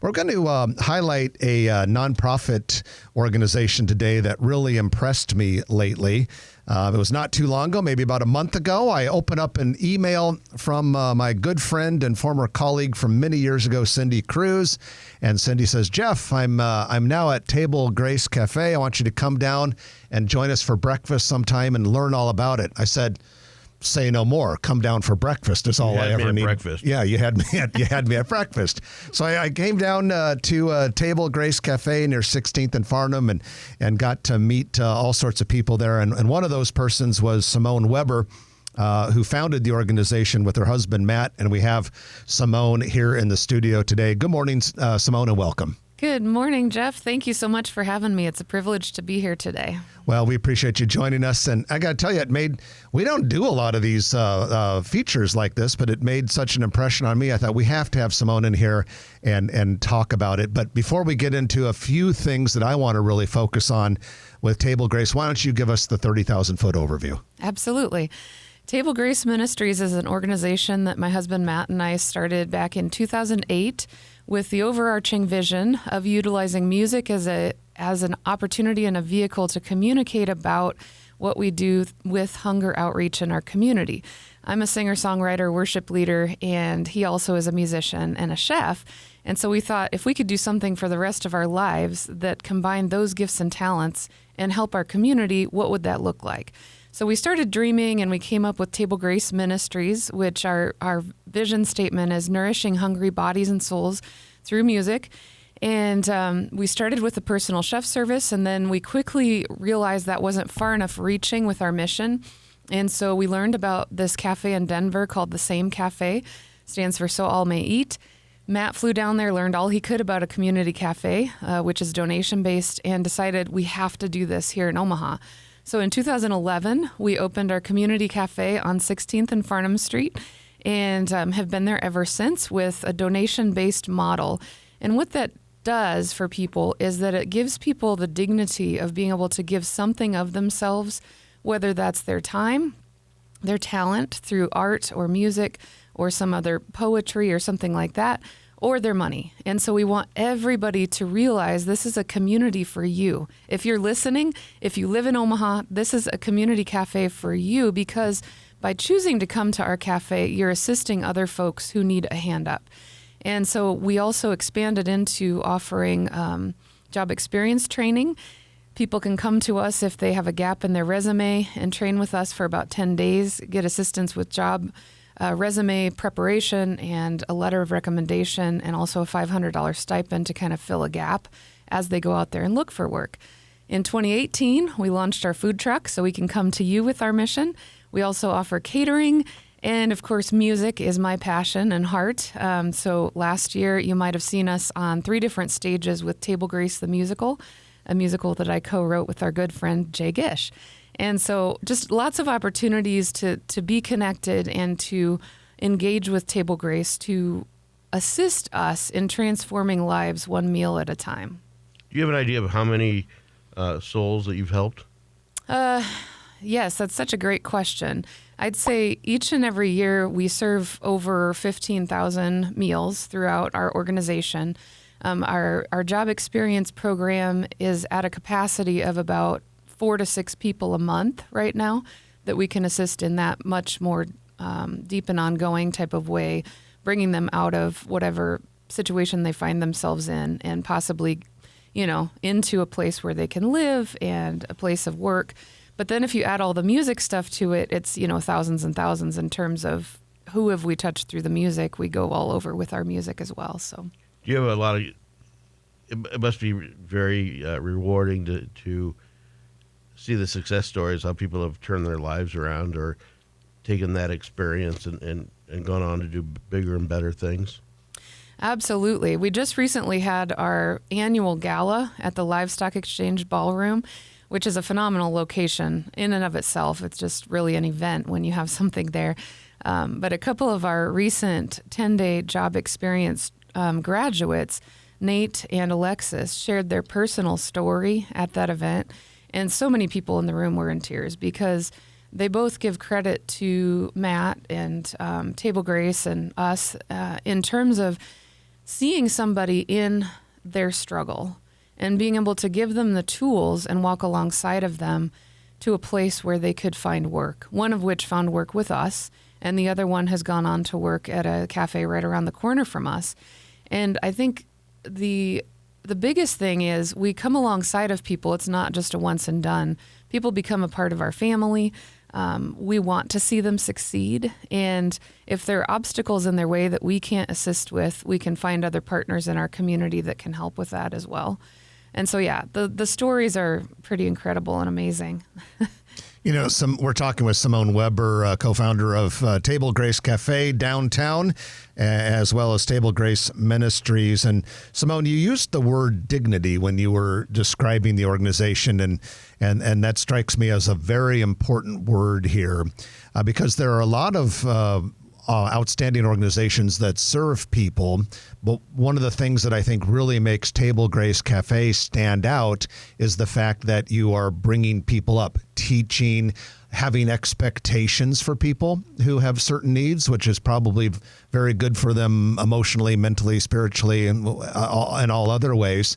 We're going to highlight a nonprofit organization today that really impressed me lately. It was not too long ago, maybe about a month ago. I opened up an email from my good friend and former colleague from many years ago, Cindy Cruz. And Cindy says, Jeff, I'm now at Table Grace Cafe. I want you to come down and join us for breakfast sometime and learn all about it. I said, say no more. Come down for breakfast is all I ever need. Breakfast. Yeah, you had me at breakfast. So I came down to Table Grace Cafe near 16th and Farnham and got to meet all sorts of people there. And one of those persons was Simone Weber, who founded the organization with her husband, Matt. And we have Simone here in the studio today. Good morning, Simone, and welcome. Good morning, Jeff. Thank you so much for having me. It's a privilege to be here today. Well, we appreciate you joining us. And I got to tell you, we don't do a lot of these features like this, but it made such an impression on me. I thought we have to have Simone in here and talk about it. But before we get into a few things that I want to really focus on with Table Grace, why don't you give us the 30,000-foot overview? Absolutely. Table Grace Ministries is an organization that my husband Matt and I started back in 2008 with the overarching vision of utilizing music as an opportunity and a vehicle to communicate about what we do with hunger outreach in our community. I'm a singer-songwriter, worship leader, and he also is a musician and a chef. And so we thought if we could do something for the rest of our lives that combined those gifts and talents and help our community, what would that look like? So we started dreaming and we came up with Table Grace Ministries, which our vision statement is nourishing hungry bodies and souls through music. And we started with a personal chef service, and then we quickly realized that wasn't far enough reaching with our mission. And so we learned about this cafe in Denver called The Same Cafe, stands for So All May Eat. Matt flew down there, learned all he could about a community cafe, which is donation-based, and decided we have to do this here in Omaha. So in 2011, we opened our community cafe on 16th and Farnham Street and have been there ever since with a donation-based model. And what that does for people is that it gives people the dignity of being able to give something of themselves, whether that's their time, their talent through art or music or some other poetry or something like that, or their money. And so we want everybody to realize this is a community for you. If you're listening, if you live in Omaha, this is a community cafe for you, because by choosing to come to our cafe, you're assisting other folks who need a hand up. And so we also expanded into offering job experience training. People can come to us if they have a gap in their resume and train with us for about 10 days, get assistance with job resume preparation and a letter of recommendation, and also a $500 stipend to kind of fill a gap as they go out there and look for work. In 2018, we launched our food truck so we can come to you with our mission. We also offer catering, and of course, music is my passion and heart. So last year, you might have seen us on 3 different stages with Table Grace the Musical, a musical that I co-wrote with our good friend Jay Gish. And so just lots of opportunities to be connected and to engage with Table Grace to assist us in transforming lives one meal at a time. Do you have an idea of how many souls that you've helped? Yes, that's such a great question. I'd say each and every year we serve over 15,000 meals throughout our organization. Our job experience program is at a capacity of about 4 to 6 people a month right now that we can assist in that much more deep and ongoing type of way, bringing them out of whatever situation they find themselves in and possibly, into a place where they can live and a place of work. But then if you add all the music stuff to it, it's, thousands and thousands in terms of who have we touched through the music. We go all over with our music as well. So do you have a lot of, it must be very rewarding to see the success stories, how people have turned their lives around or taken that experience and gone on to do bigger and better things? Absolutely. We just recently had our annual gala at the Livestock Exchange Ballroom, which is a phenomenal location in and of itself. It's just really an event when you have something there. But a couple of our recent 10-day job experience graduates, Nate and Alexis, shared their personal story at that event. And so many people in the room were in tears because they both give credit to Matt and Table Grace and us in terms of seeing somebody in their struggle and being able to give them the tools and walk alongside of them to a place where they could find work, one of which found work with us, and the other one has gone on to work at a cafe right around the corner from us. And I think the biggest thing is we come alongside of people. It's not just a once and done. People become a part of our family. We want to see them succeed. And if there are obstacles in their way that we can't assist with, we can find other partners in our community that can help with that as well. And so, yeah, the stories are pretty incredible and amazing. You know, we're talking with Simone Weber, co-founder of Table Grace Cafe downtown, as well as Table Grace Ministries. And Simone, you used the word dignity when you were describing the organization, and that strikes me as a very important word here, because there are a lot of outstanding organizations that serve people. But one of the things that I think really makes Table Grace Cafe stand out is the fact that you are bringing people up, teaching, having expectations for people who have certain needs, which is probably very good for them emotionally, mentally, spiritually, and all other ways.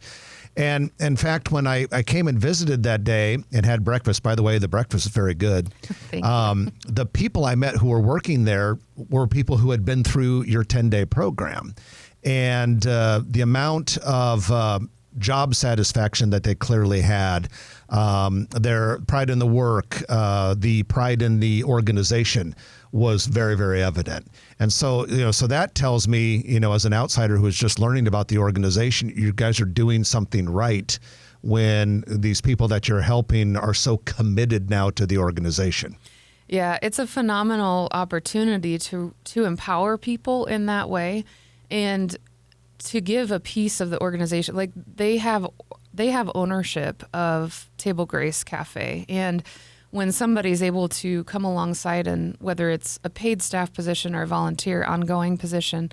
And in fact, when I came and visited that day and had breakfast, by the way, the breakfast is very good. Thank you. The people I met who were working there were people who had been through your 10-day program. And the amount of job satisfaction that they clearly had, their pride in the work, the pride in the organization was very, very evident. And so, so that tells me, as an outsider who is just learning about the organization, you guys are doing something right when these people that you're helping are so committed now to the organization. Yeah, it's a phenomenal opportunity to empower people in that way and to give a piece of the organization. Like they have ownership of Table Grace Cafe, and when somebody's able to come alongside, and whether it's a paid staff position or a volunteer ongoing position,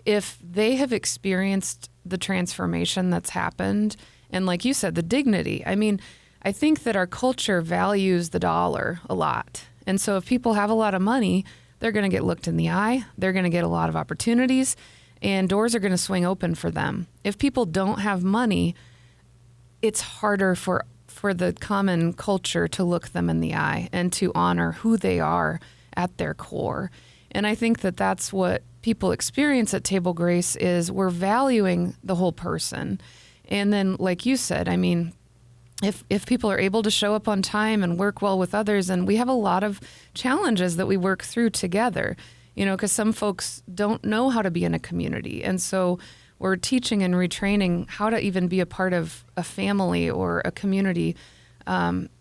if they have experienced the transformation that's happened, and like you said, the dignity. I mean, I think that our culture values the dollar a lot. And so if people have a lot of money, they're going to get looked in the eye. They're going to get a lot of opportunities, and doors are going to swing open for them. If people don't have money, it's harder for the common culture to look them in the eye and to honor who they are at their core. And I think that that's what people experience at Table Grace is we're valuing the whole person. And then, like you said, I mean, if people are able to show up on time and work well with others, and we have a lot of challenges that we work through together, because some folks don't know how to be in a community. And so we're teaching and retraining how to even be a part of a family or a community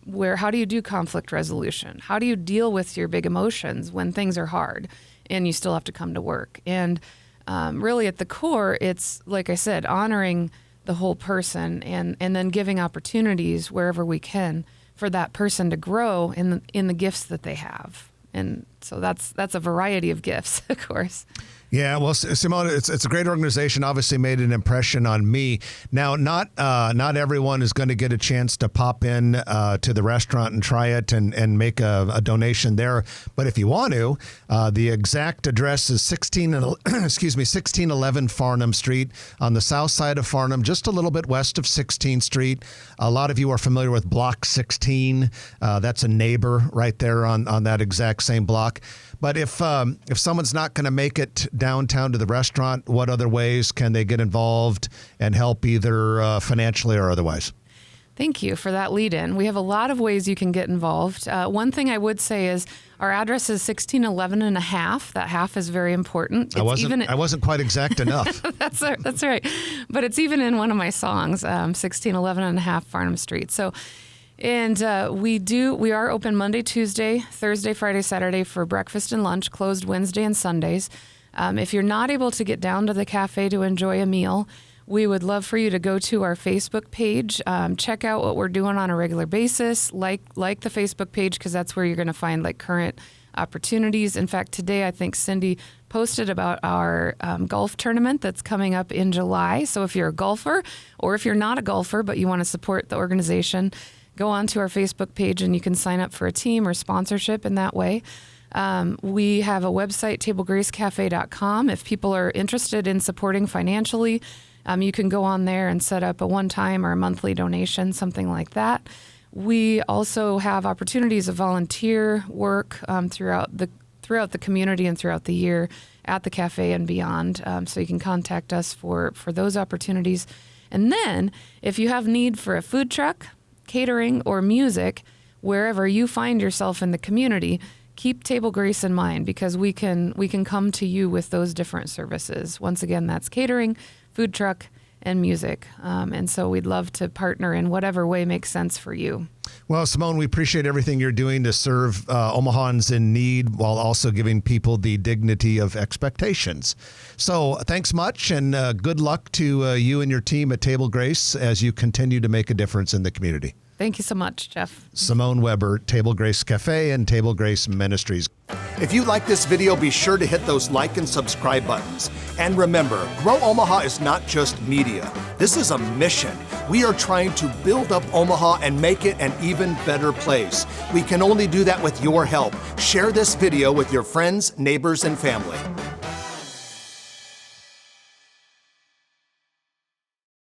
where how do you do conflict resolution? How do you deal with your big emotions when things are hard and you still have to come to work? And really at the core, it's, like I said, honoring the whole person and then giving opportunities wherever we can for that person to grow in the gifts that they have. And so that's a variety of gifts, of course. Yeah, well, Simone, it's a great organization. Obviously, made an impression on me. Now, not everyone is going to get a chance to pop in to the restaurant and try it and make a donation there. But if you want to, the exact address is 1611 Farnham Street on the south side of Farnham, just a little bit west of 16th Street. A lot of you are familiar with Block 16. That's a neighbor right there on that exact same block. But if someone's not going to make it downtown to the restaurant, what other ways can they get involved and help either financially or otherwise? Thank you for that lead in. We have a lot of ways you can get involved. One thing I would say is our address is 1611 and a half. That half is very important. I wasn't quite exact enough. That's right. But it's even in one of my songs, 1611 and a half Farnham Street. So, and we are open Monday, Tuesday, Thursday, Friday, Saturday for breakfast and lunch, closed Wednesday and Sundays. If you're not able to get down to the cafe to enjoy a meal, we would love for you to go to our Facebook page, check out what we're doing on a regular basis, like the Facebook page, because that's where you're going to find like current opportunities. In fact, today I think Cindy posted about our golf tournament that's coming up in July. So if you're a golfer or if you're not a golfer but you want to support the organization, go on to our Facebook page and you can sign up for a team or sponsorship in that way. We have a website, tablegracecafe.com. If people are interested in supporting financially, you can go on there and set up a one-time or a monthly donation, something like that. We also have opportunities of volunteer work throughout the community and throughout the year at the cafe and beyond. So you can contact us for those opportunities. And then if you have need for a food truck, catering, or music, wherever you find yourself in the community, keep Table Grace in mind, because we can come to you with those different services. Once again, that's catering, food truck, and music. And so we'd love to partner in whatever way makes sense for you. Well, Simone, we appreciate everything you're doing to serve Omahans in need while also giving people the dignity of expectations. So thanks much, and good luck to you and your team at Table Grace as you continue to make a difference in the community. Thank you so much, Jeff. Simone Weber, Table Grace Cafe and Table Grace Ministries. If you like this video, be sure to hit those like and subscribe buttons. And remember, Grow Omaha is not just media. This is a mission. We are trying to build up Omaha and make it an even better place. We can only do that with your help. Share this video with your friends, neighbors, and family.